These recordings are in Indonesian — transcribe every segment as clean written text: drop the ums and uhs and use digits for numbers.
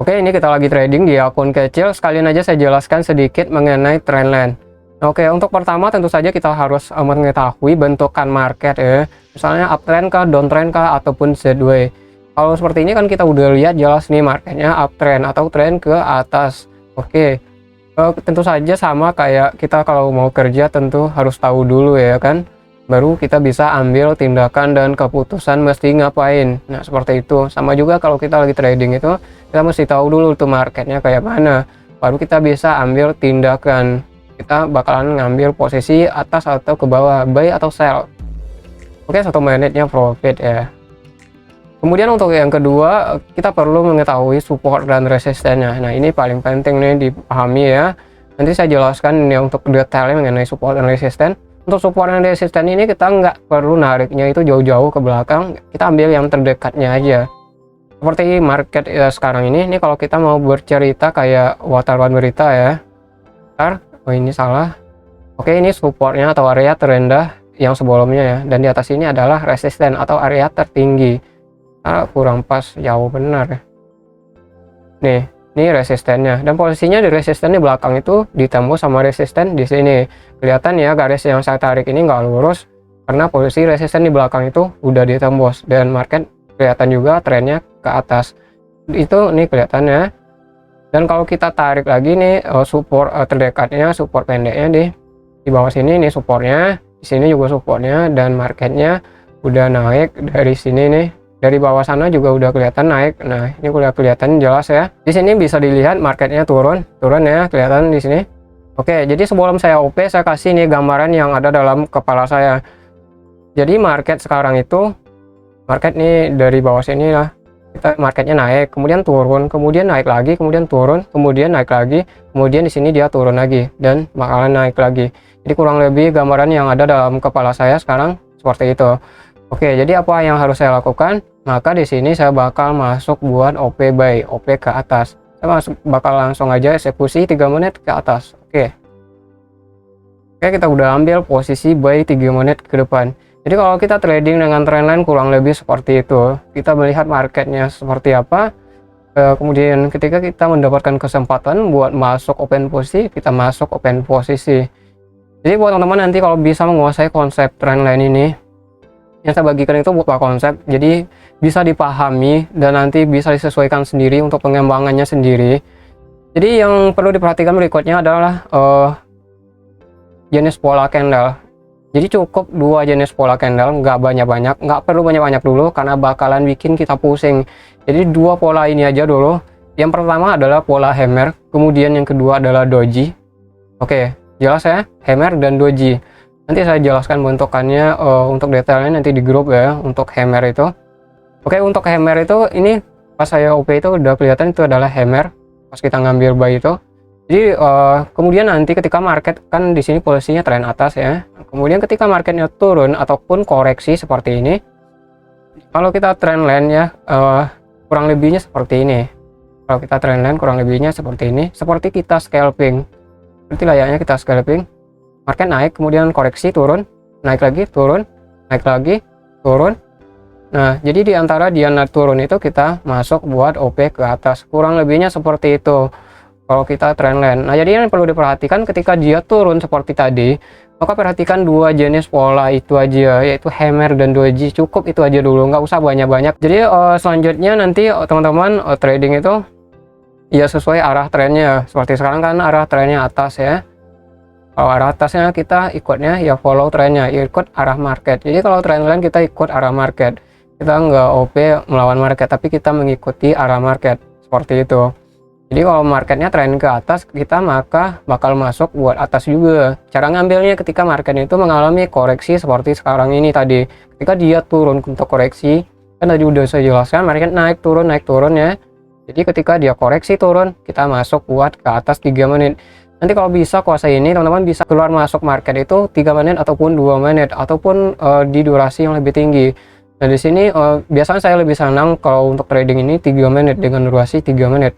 Oke, ini kita lagi trading di akun kecil. Sekalian aja saya jelaskan sedikit mengenai trendline. Oke, untuk pertama tentu saja kita harus mengetahui bentukan market ya. Misalnya uptrend kah, downtrend kah, ataupun sideways. Kalau seperti ini kan kita udah lihat jelas nih marketnya uptrend atau trend ke atas. Oke, tentu saja sama kayak kita kalau mau kerja tentu harus tahu dulu ya kan. Baru kita bisa ambil tindakan dan keputusan mesti ngapain. Nah seperti itu. Sama juga kalau kita lagi trading itu kita mesti tahu dulu tuh marketnya kayak mana, baru kita bisa ambil tindakan. Kita bakalan ngambil posisi atas atau ke bawah, buy atau sell. Oke, 1 menitnya profit ya. Kemudian untuk yang kedua, kita perlu mengetahui support dan resistennya. Nah ini paling penting nih dipahami ya. Nanti saya jelaskan ini untuk detailnya mengenai support dan resisten. Untuk support dan resisten ini kita nggak perlu nariknya itu jauh-jauh ke belakang, kita ambil yang terdekatnya aja. Seperti market ya sekarang ini kalau kita mau bercerita kayak wartawan berita ya. Oh ini salah. Oke, ini supportnya atau area terendah yang sebelumnya ya. Dan di atas ini adalah resisten atau area tertinggi. Kurang pas, jauh benar ya. Nih. Ini resistennya, dan posisinya di resisten di belakang itu ditembus sama resisten di sini. Kelihatan ya garis yang saya tarik ini nggak lurus karena posisi resisten di belakang itu udah ditembus, dan market kelihatan juga trennya ke atas. Itu nih kelihatannya. Dan kalau kita tarik lagi nih support terdekatnya, support pendeknya di bawah sini nih supportnya, di sini juga supportnya, dan marketnya udah naik dari sini nih. Dari bawah sana juga udah kelihatan naik. Nah, ini udah kelihatan jelas ya. Di sini bisa dilihat marketnya turun ya, kelihatan di sini. Oke, jadi sebelum saya OP, saya kasih nih gambaran yang ada dalam kepala saya. Jadi market sekarang itu, market nih dari bawah sini lah. Kita marketnya naik, kemudian turun, kemudian naik lagi, kemudian turun, kemudian naik lagi, kemudian di sini dia turun lagi dan bakalan naik lagi. Jadi kurang lebih gambaran yang ada dalam kepala saya sekarang seperti itu. Oke, jadi apa yang harus saya lakukan? Maka di sini saya bakal masuk buat OP buy, OP ke atas. Saya bakal langsung aja eksekusi 3 menit ke atas. Oke, kita udah ambil posisi buy 3 menit ke depan. Jadi kalau kita trading dengan trendline kurang lebih seperti itu. Kita melihat marketnya seperti apa. Kemudian ketika kita mendapatkan kesempatan buat masuk open posisi, kita masuk open posisi. Jadi buat teman-teman nanti kalau bisa menguasai konsep trendline ini, yang saya bagikan itu beberapa konsep, jadi bisa dipahami dan nanti bisa disesuaikan sendiri untuk pengembangannya sendiri. Jadi yang perlu diperhatikan berikutnya adalah jenis pola candle. Jadi cukup 2 jenis pola candle, nggak banyak-banyak, nggak perlu banyak-banyak dulu karena bakalan bikin kita pusing. Jadi 2 pola ini aja dulu. Yang pertama adalah pola hammer, kemudian yang kedua adalah doji. Oke, jelas ya, hammer dan doji. Nanti saya jelaskan bentukannya untuk detailnya nanti di grup ya untuk hammer itu. Oke, untuk hammer itu ini pas saya OP itu udah kelihatan itu adalah hammer pas kita ngambil buy itu. Jadi kemudian nanti ketika market kan di sini posisinya tren atas ya. Kemudian ketika marketnya turun ataupun koreksi seperti ini, kalau kita trendline ya kurang lebihnya seperti ini. Kalau kita trendline kurang lebihnya seperti ini, seperti kita scalping. Seperti layaknya kita scalping. Market naik, kemudian koreksi, turun, naik lagi, turun, naik lagi, turun. Nah, jadi di antara dia naik turun itu kita masuk buat OP ke atas. Kurang lebihnya seperti itu kalau kita trendline. Nah, jadi yang perlu diperhatikan ketika dia turun seperti tadi, maka perhatikan 2 jenis pola itu aja, yaitu hammer dan doji. Cukup itu aja dulu, nggak usah banyak-banyak. Jadi selanjutnya nanti teman-teman trading itu ya sesuai arah trennya. Seperti sekarang kan arah trennya atas ya. Kalau arah atasnya kita ikutnya ya follow trennya, ikut arah market. Jadi kalau trendline kita ikut arah market, kita nggak OP melawan market, tapi kita mengikuti arah market seperti itu. Jadi kalau marketnya tren ke atas, kita maka bakal masuk buat atas juga. Cara ngambilnya ketika market itu mengalami koreksi seperti sekarang ini tadi. Ketika dia turun untuk koreksi, kan tadi udah saya jelaskan market naik turun ya. Jadi ketika dia koreksi turun, kita masuk buat ke atas 3 menit. Nanti kalau bisa kuasai ini, teman-teman bisa keluar masuk market itu 3 menit ataupun 2 menit ataupun di durasi yang lebih tinggi. Nah di sini biasanya saya lebih senang kalau untuk trading ini 3 menit dengan durasi 3 menit.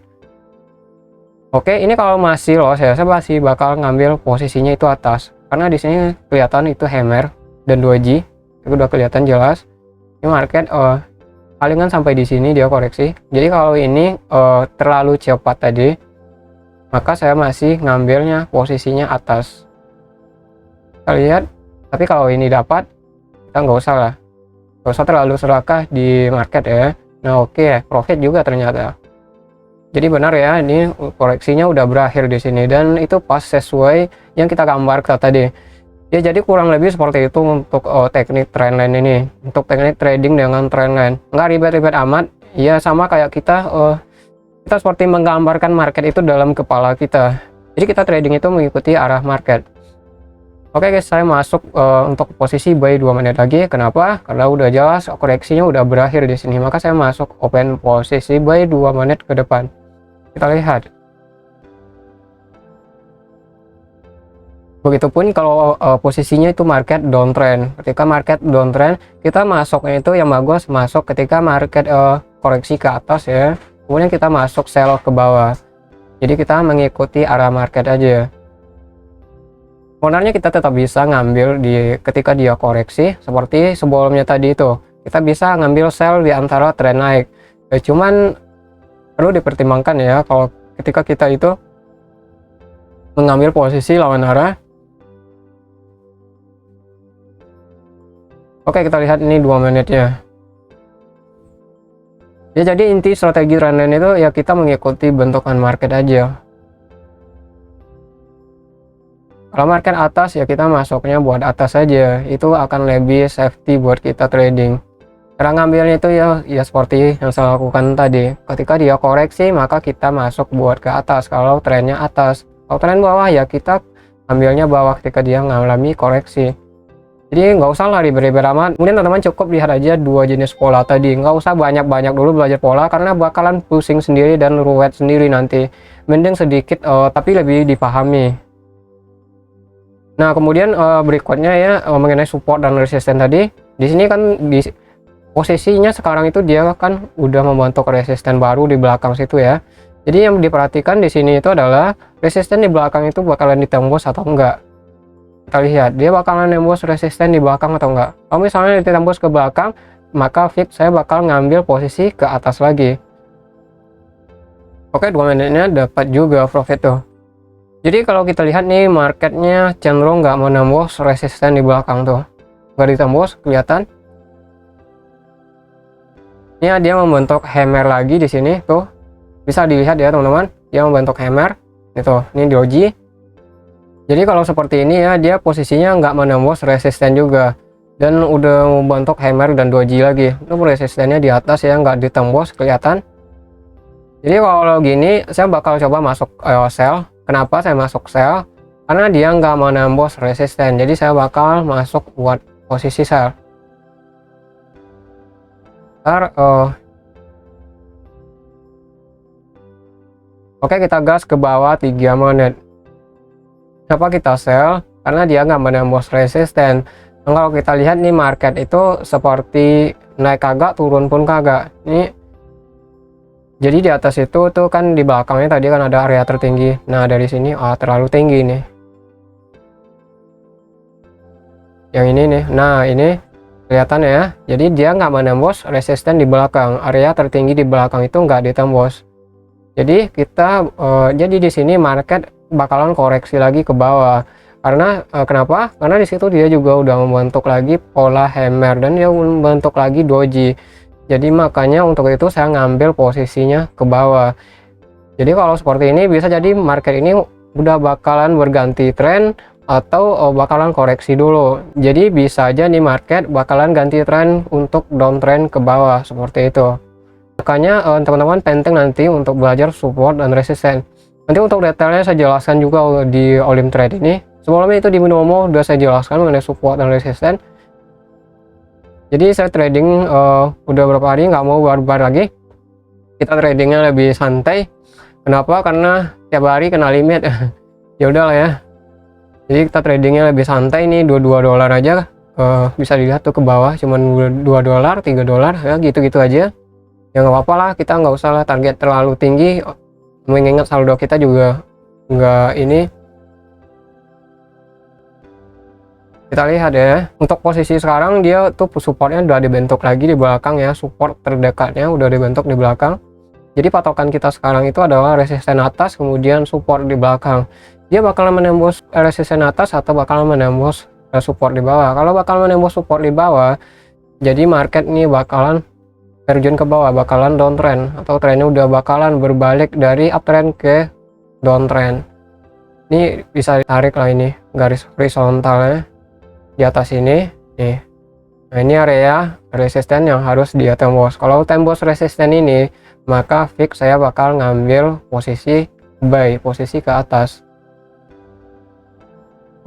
Oke, ini kalau masih loss ya, saya masih bakal ngambil posisinya itu atas karena di sini kelihatan itu hammer dan doji, itu udah kelihatan jelas. Ini market palingan sampai di sini dia koreksi. Jadi kalau ini terlalu cepat tadi, maka saya masih ngambilnya posisinya atas. Kita lihat, tapi kalau ini dapat, kita nggak usah lah, nggak usah terlalu serakah di market ya. Nah oke, profit juga ternyata. Jadi benar ya, ini koreksinya udah berakhir di sini dan itu pas sesuai yang kita gambarkan tadi. Ya jadi kurang lebih seperti itu untuk teknik trendline ini. Untuk teknik trading dengan trendline, nggak ribet-ribet amat. Ya sama kayak kita seperti menggambarkan market itu dalam kepala kita. Jadi kita trading itu mengikuti arah market. Oke guys, saya masuk untuk posisi buy 2 menit lagi. Kenapa? Karena udah jelas koreksinya udah berakhir di sini. Maka saya masuk open posisi buy 2 menit ke depan. Kita lihat. Begitupun kalau posisinya itu market downtrend. Ketika market downtrend, kita masuknya itu yang bagus masuk ketika market koreksi ke atas ya. Kemudian kita masuk sell ke bawah. Jadi kita mengikuti arah market aja. Sebenarnya kita tetap bisa ngambil ketika dia koreksi seperti sebelumnya tadi itu. Kita bisa ngambil sell di antara tren naik. Cuman perlu dipertimbangkan ya kalau ketika kita itu mengambil posisi lawan arah. Oke, kita lihat ini 2 menitnya. Ya jadi inti strategi trendline itu ya kita mengikuti bentukan market aja. Kalau market atas ya kita masuknya buat atas saja, itu akan lebih safety buat kita trading. Cara ngambilnya itu ya seperti yang saya lakukan tadi. Ketika dia koreksi maka kita masuk buat ke atas kalau trennya atas. Kalau tren bawah ya kita ambilnya bawah ketika dia mengalami koreksi. Jadi nggak usah lah ribet-ribet amat. Kemudian teman-teman cukup lihat aja 2 jenis pola tadi. Nggak usah banyak-banyak dulu belajar pola karena bakalan pusing sendiri dan ruwet sendiri nanti. Mending sedikit tapi lebih dipahami. Nah kemudian berikutnya ya mengenai support dan resisten tadi. Di sini kan di posisinya sekarang itu dia kan udah membentuk resisten baru di belakang situ ya. Jadi yang diperhatikan di sini itu adalah resisten di belakang itu bakalan ditembus atau enggak. Kita lihat dia bakalan nembus resisten di belakang atau enggak. Kalau misalnya ditembus ke belakang, maka fix saya bakal ngambil posisi ke atas lagi. Oke, 2 menitnya dapat juga profit tuh. Jadi kalau kita lihat nih marketnya cenderung nggak menembus resisten di belakang tuh, nggak ditembus kelihatan. Ini dia membentuk hammer lagi di sini tuh, bisa dilihat ya teman-teman, dia membentuk hammer itu. Ini doji. Jadi kalau seperti ini ya dia posisinya nggak menembus resisten juga dan udah membentuk hammer dan doji lagi. Itu resistennya di atas ya nggak ditembus kelihatan. Jadi kalau gini saya bakal coba masuk sell. Kenapa saya masuk sell? Karena dia nggak menembus resisten, jadi saya bakal masuk buat posisi sell. Oke, kita gas ke bawah 3 menit. Kenapa kita sell? Karena dia nggak menembus resisten. Nah, kalau kita lihat nih market itu seperti naik kagak, turun pun kagak. Ini jadi di atas itu tuh kan di belakangnya tadi kan ada area tertinggi. Nah dari sini terlalu tinggi nih. Yang ini nih. Nah ini kelihatan ya. Jadi dia nggak menembus resisten di belakang. Area tertinggi di belakang itu nggak ditembus. Jadi kita jadi di sini market bakalan koreksi lagi ke bawah. Karena kenapa? Karena di situ dia juga udah membentuk lagi pola hammer dan dia membentuk lagi doji. Jadi makanya untuk itu saya ngambil posisinya ke bawah. Jadi kalau seperti ini bisa jadi market ini udah bakalan berganti tren atau bakalan koreksi dulu. Jadi bisa aja nih market bakalan ganti tren untuk downtrend ke bawah seperti itu. Makanya teman-teman penting nanti untuk belajar support dan resisten. Nanti untuk detailnya saya jelaskan juga di Olim Trade ini. Sebelumnya itu di Binomo udah saya jelaskan mengenai support dan resisten. Jadi saya trading udah berapa hari nggak mau barbar lagi. Kita tradingnya lebih santai. Kenapa? Karena tiap hari kena limit. Ya udahlah ya. Jadi kita tradingnya lebih santai nih, $2 aja. Bisa dilihat tuh ke bawah cuman $2, $3 ya gitu-gitu aja. Ya nggak apa-apa lah, kita nggak usah lah target terlalu tinggi. Mengingat saldo kita juga nggak ini. Kita lihat ya, untuk posisi sekarang dia tuh supportnya udah dibentuk lagi di belakang ya, support terdekatnya udah dibentuk di belakang. Jadi patokan kita sekarang itu adalah resisten atas, kemudian support di belakang. Dia bakalan menembus resisten atas atau bakalan menembus support di bawah. Kalau bakal menembus support di bawah, jadi market nih bakalan terjun ke bawah, bakalan downtrend atau trennya udah bakalan berbalik dari uptrend ke downtrend. Ini bisa ditarik lah ini garis horizontalnya di atas ini nih. Nah, ini area resisten yang harus dia tembus. Kalau tembus resisten ini, maka fix saya bakal ngambil posisi buy, posisi ke atas.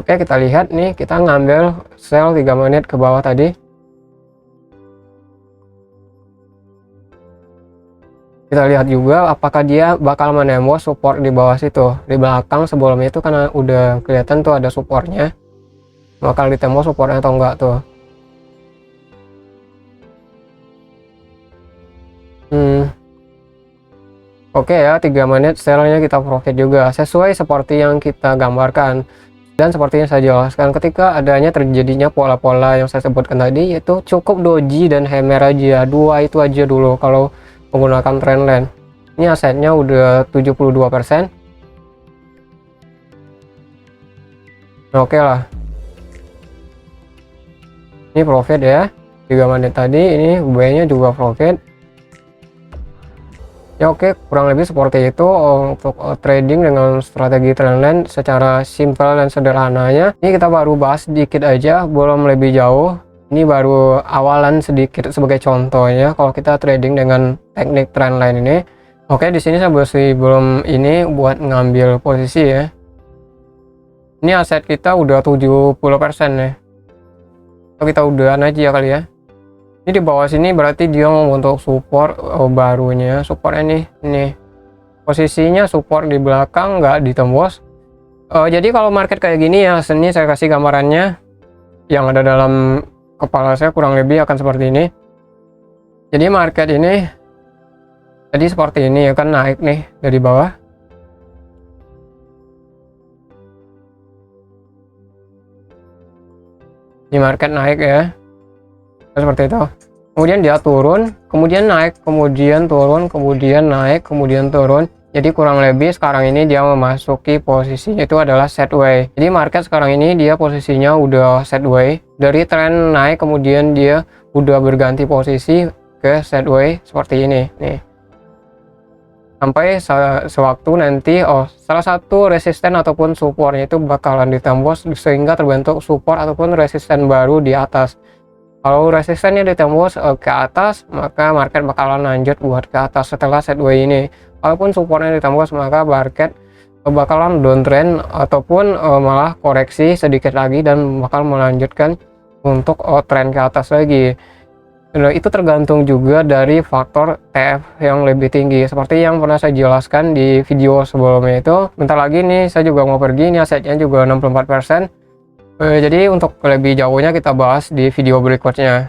Oke, kita lihat nih, kita ngambil sell 3 menit ke bawah tadi. Kita lihat juga apakah dia bakal menembus support di bawah situ. Di belakang sebelumnya itu karena udah kelihatan tuh ada supportnya, bakal ditembus supportnya atau enggak tuh. Oke ya, 3 menit sellnya kita profit juga sesuai seperti yang kita gambarkan. Dan seperti yang saya jelaskan, ketika adanya terjadinya pola-pola yang saya sebutkan tadi, yaitu cukup doji dan hammer aja, dua itu aja dulu kalau menggunakan trendline. Ini asetnya udah 72%. Oke lah, ini profit ya, 3 menit tadi. Ini buy nya juga profit ya. Oke, kurang lebih seperti itu untuk trading dengan strategi trendline secara simpel dan sederhananya. Ini kita baru bahas sedikit aja, belum lebih jauh. Ini baru awalan sedikit sebagai contohnya kalau kita trading dengan teknik trendline ini. Oke, di sini saya masih belum ini buat ngambil posisi ya. Ini aset kita udah 70% ya. So, kita udahan aja ya kali ya. Ini di bawah sini berarti dia mau untuk support barunya. Supportnya nih posisinya support di belakang nggak ditembus. Jadi kalau market kayak gini ya, sini saya kasih gambarannya yang ada dalam kepala saya kurang lebih akan seperti ini. Jadi market ini jadi seperti ini ya kan, naik nih dari bawah. Ini market naik ya, seperti itu. Kemudian dia turun, kemudian naik, kemudian turun, kemudian naik, kemudian turun. Jadi kurang lebih sekarang ini dia memasuki posisinya itu adalah sideways. Jadi market sekarang ini dia posisinya udah sideways. Dari tren naik kemudian dia udah berganti posisi ke sideways seperti ini nih. Sampai sewaktu nanti salah satu resisten ataupun supportnya itu bakalan ditembus sehingga terbentuk support ataupun resisten baru di atas. Kalau resistennya ditembus ke atas, maka market bakalan lanjut buat ke atas setelah sideways ini. Walaupun supportnya ditembus, maka market bakalan downtrend ataupun malah koreksi sedikit lagi dan bakal melanjutkan untuk tren ke atas lagi. Nah, itu tergantung juga dari faktor TF yang lebih tinggi. Seperti yang pernah saya jelaskan di video sebelumnya itu. Bentar lagi nih saya juga mau pergi, ini asetnya juga 64%. Jadi untuk lebih jauhnya kita bahas di video berikutnya.